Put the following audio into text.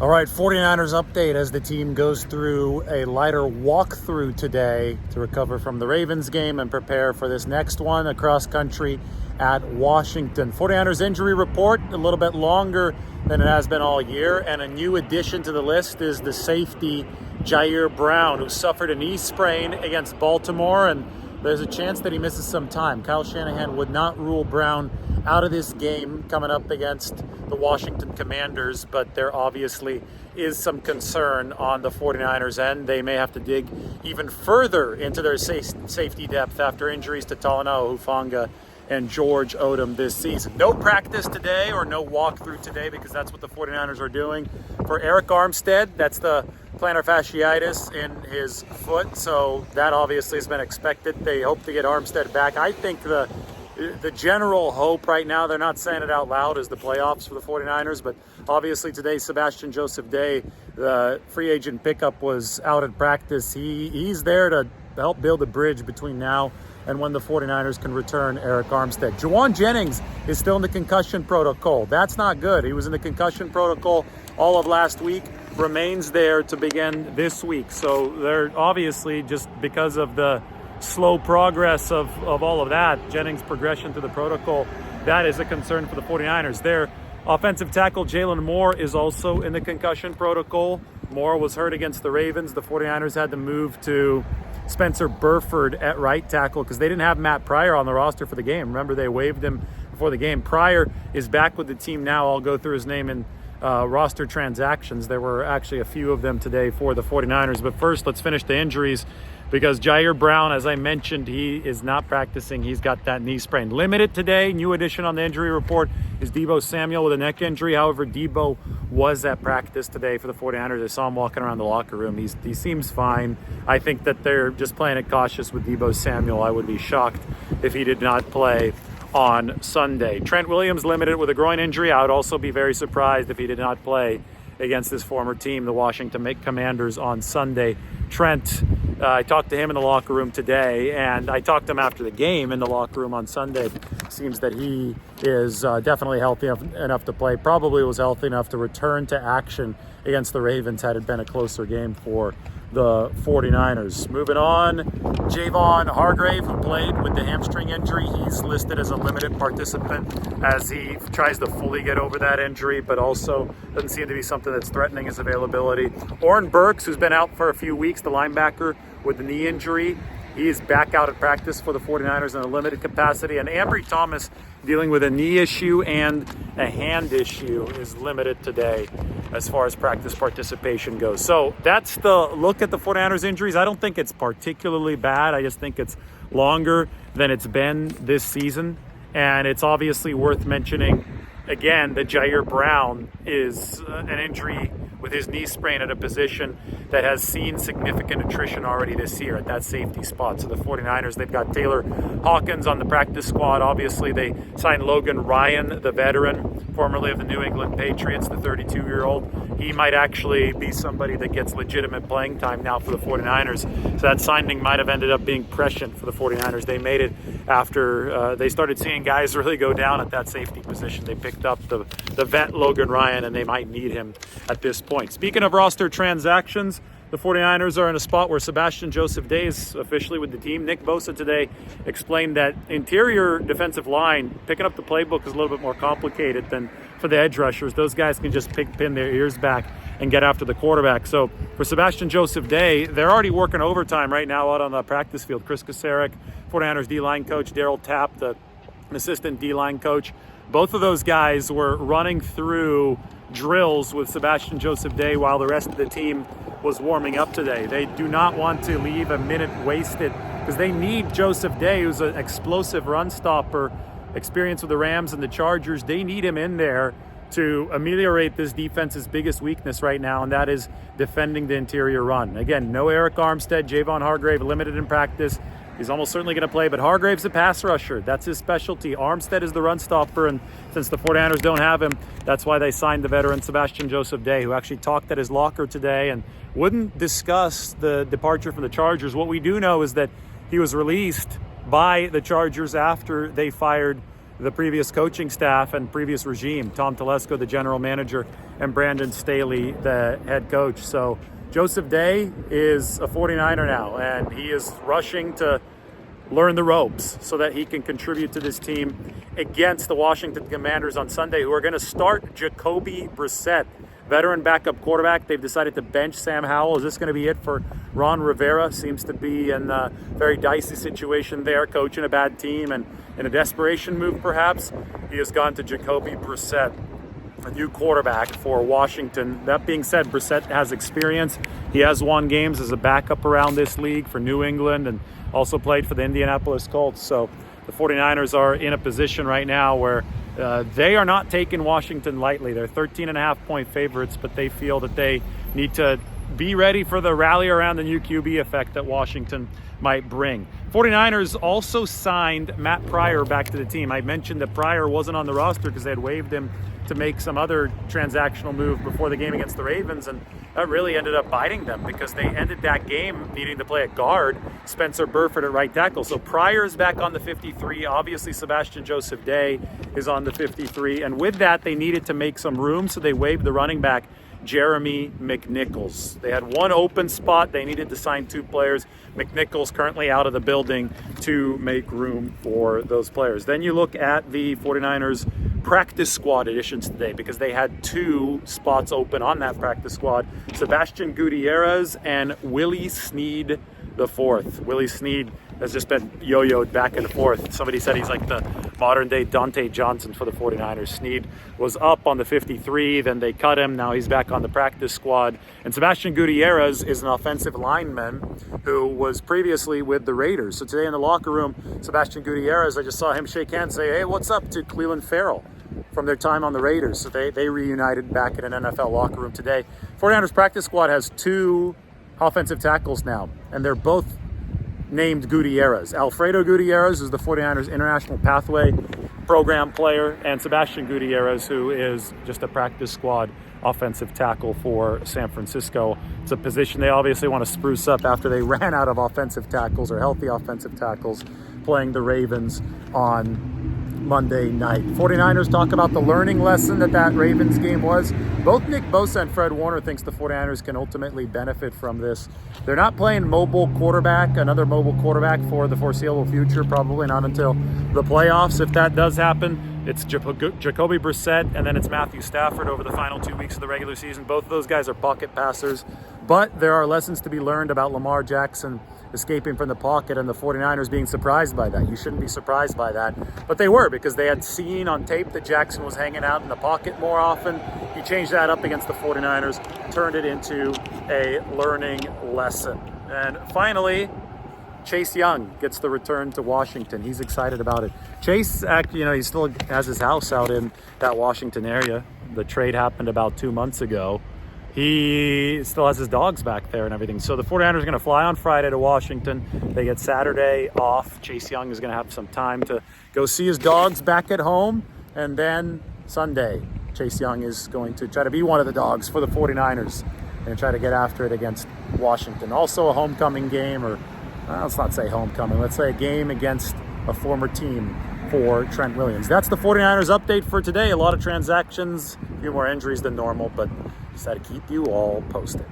All right, 49ers update as the team goes through a lighter walkthrough today to recover from the Ravens game and prepare for this next one across country at Washington. 49ers injury report, a little bit longer than it has been all year, and a new addition to the list is the safety Ji'Ayir Brown, who suffered a knee sprain against Baltimore, and there's a chance that he misses some time. Kyle Shanahan would not rule Brown out of this game coming up against the Washington Commanders, but there obviously is some concern on the 49ers end. They may have to dig even further into their safety depth after injuries to Talanoa Hufanga and George Odom this season. No practice today or no walkthrough today because that's what the 49ers are doing. For Eric Armstead, that's the plantar fasciitis in his foot, so that obviously has been expected. They hope to get Armstead back. I think the general hope right now, they're not saying it out loud, is the playoffs for the 49ers, but obviously today Sebastian Joseph Day, the free agent pickup, was out at practice. He's there to help build a bridge between now and when the 49ers can return Eric Armstead. Juwan Jennings is still in the concussion protocol. That's not good. He was in the concussion protocol all of last week, remains there to begin this week. So they're obviously, just because of the slow progress of all of that, Jennings' progression to the protocol, that is a concern for the 49ers. Their offensive tackle Jalen Moore is also in the concussion protocol. Moore was hurt against the Ravens. The 49ers had to move to Spencer Burford at right tackle because they didn't have Matt Pryor on the roster for the game. Remember, they waived him before the game. Pryor is back with the team now. I'll go through his name in roster transactions. There were actually a few of them today for the 49ers. But first, let's finish the injuries, because Ji'Ayir Brown, as I mentioned, he is not practicing. He's got that knee sprain. Limited today. New addition on the injury report is Deebo Samuel with a neck injury. However, Deebo was at practice today for the 49ers. I saw him walking around the locker room. He seems fine. I think that they're just playing it cautious with Deebo Samuel. I would be shocked if he did not play on Sunday. Trent Williams limited with a groin injury. I would also be very surprised if he did not play against his former team, the Washington Commanders, on Sunday. Trent, I talked to him in the locker room today, and I talked to him after the game in the locker room on Sunday. Seems that he is definitely healthy enough to play. Probably was healthy enough to return to action against the Ravens had it been a closer game for the 49ers. Moving on, Javon Hargrave, who played with the hamstring injury, he's listed as a limited participant as he tries to fully get over that injury, but also doesn't seem to be something that's threatening his availability. Oren Burks, who's been out for a few weeks, the linebacker with the knee injury, he is back out at practice for the 49ers in a limited capacity. And Ambry Thomas, dealing with a knee issue and a hand issue, is limited today as far as practice participation goes. So that's the look at the 49ers injuries. I don't think it's particularly bad. I just think it's longer than it's been this season. And it's obviously worth mentioning, again, that Ji'Ayir Brown is an injury with his knee sprain at a position that has seen significant attrition already this year at that safety spot. So the 49ers, they've got Taylor Hawkins on the practice squad. Obviously, they signed Logan Ryan, the veteran, formerly of the New England Patriots, the 32-year-old. He might actually be somebody that gets legitimate playing time now for the 49ers. So that signing might have ended up being prescient for the 49ers. They made it after they started seeing guys really go down at that safety position. They picked up the vet Logan Ryan, and they might need him at this point. Speaking of roster transactions, the 49ers are in a spot where Sebastian Joseph Day is officially with the team. Nick Bosa today explained that interior defensive line, picking up the playbook is a little bit more complicated than for the edge rushers. Those guys can just pin their ears back and get after the quarterback. So for Sebastian Joseph Day, they're already working overtime right now out on the practice field. Chris Kasarik, 49ers D-line coach, Daryl Tapp, the assistant D-line coach, both of those guys were running through drills with Sebastian Joseph Day while the rest of the team was warming up today. They do not want to leave a minute wasted because they need Joseph Day, who's an explosive run stopper, experience with the Rams and the Chargers. They need him in there to ameliorate this defense's biggest weakness right now, and that is defending the interior run. Again, no Eric Armstead, Javon Hargrave limited in practice. He's almost certainly going to play, but Hargrave's a pass rusher. That's his specialty. Armstead is the run stopper, and since the 49ers don't have him, that's why they signed the veteran Sebastian Joseph Day, who actually talked at his locker today and wouldn't discuss the departure from the Chargers. What we do know is that he was released by the Chargers after they fired the previous coaching staff and previous regime, Tom Telesco, the general manager, and Brandon Staley, the head coach. So Joseph Day is a 49er now, and he is rushing to learn the ropes so that he can contribute to this team against the Washington Commanders on Sunday, who are going to start Jacoby Brissett, veteran backup quarterback. They've decided to bench Sam Howell. Is this going to be it for Ron Rivera? Seems to be in a very dicey situation there, coaching a bad team, and in a desperation move perhaps, he has gone to Jacoby Brissett, a new quarterback for Washington. That being said, Brissett has experience. He has won games as a backup around this league for New England and also played for the Indianapolis Colts. So the 49ers are in a position right now where they are not taking Washington lightly. They're 13.5-point favorites, but they feel that they need to be ready for the rally around the new QB effect that Washington might bring. 49ers also signed Matt Pryor back to the team. I mentioned that Pryor wasn't on the roster because they had waived him to make some other transactional move before the game against the Ravens, and that really ended up biting them because they ended that game needing to play at guard, Spencer Burford at right tackle. So Pryor is back on the 53. Obviously, Sebastian Joseph Day is on the 53, and with that, they needed to make some room, so they waived the running back Jeremy McNichols. They had one open spot. They needed to sign 2 players. McNichols currently out of the building to make room for those players. Then you look at the 49ers practice squad additions today because they had 2 spots open on that practice squad. Sebastian Gutierrez and Willie Snead IV. Willie Snead has just been yo-yoed back and forth. Somebody said he's like the modern-day Dante Johnson for the 49ers. Snead was up on the 53, then they cut him. Now he's back on the practice squad. And Sebastian Gutierrez is an offensive lineman who was previously with the Raiders. So today in the locker room, Sebastian Gutierrez, I just saw him shake hands, say, "Hey, what's up?" to Cleveland Farrell from their time on the Raiders. So they reunited back in an NFL locker room today. 49ers practice squad has 2 offensive tackles now, and they're both named Gutierrez. Alfredo Gutierrez is the 49ers International Pathway Program player, and Sebastian Gutierrez, who is just a practice squad offensive tackle for San Francisco. It's a position they obviously want to spruce up after they ran out of offensive tackles or healthy offensive tackles playing the Ravens on Monday night. 49ers talk about the learning lesson that Ravens game was. Both Nick Bosa and Fred Warner thinks the 49ers can ultimately benefit from this. They're not playing another mobile quarterback for the foreseeable future, probably not until the playoffs. If that does happen, it's Jacoby Brissett and then it's Matthew Stafford over the final 2 weeks of the regular season. Both of those guys are pocket passers, but there are lessons to be learned about Lamar Jackson escaping from the pocket and the 49ers being surprised by that. You shouldn't be surprised by that, but they were because they had seen on tape that Jackson was hanging out in the pocket more often. He changed that up against the 49ers, turned it into a learning lesson. And finally, Chase Young gets the return to Washington. He's excited about it. Chase, he still has his house out in that Washington area. The trade happened about 2 months ago. He still has his dogs back there and everything. So the 49ers are going to fly on Friday to Washington. They get Saturday off. Chase Young is going to have some time to go see his dogs back at home. And then Sunday, Chase Young is going to try to be one of the dogs for the 49ers and try to get after it against Washington. Also a homecoming game, or let's not say homecoming. Let's say a game against a former team for Trent Williams. That's the 49ers update for today. A lot of transactions, a few more injuries than normal, but just had to keep you all posted.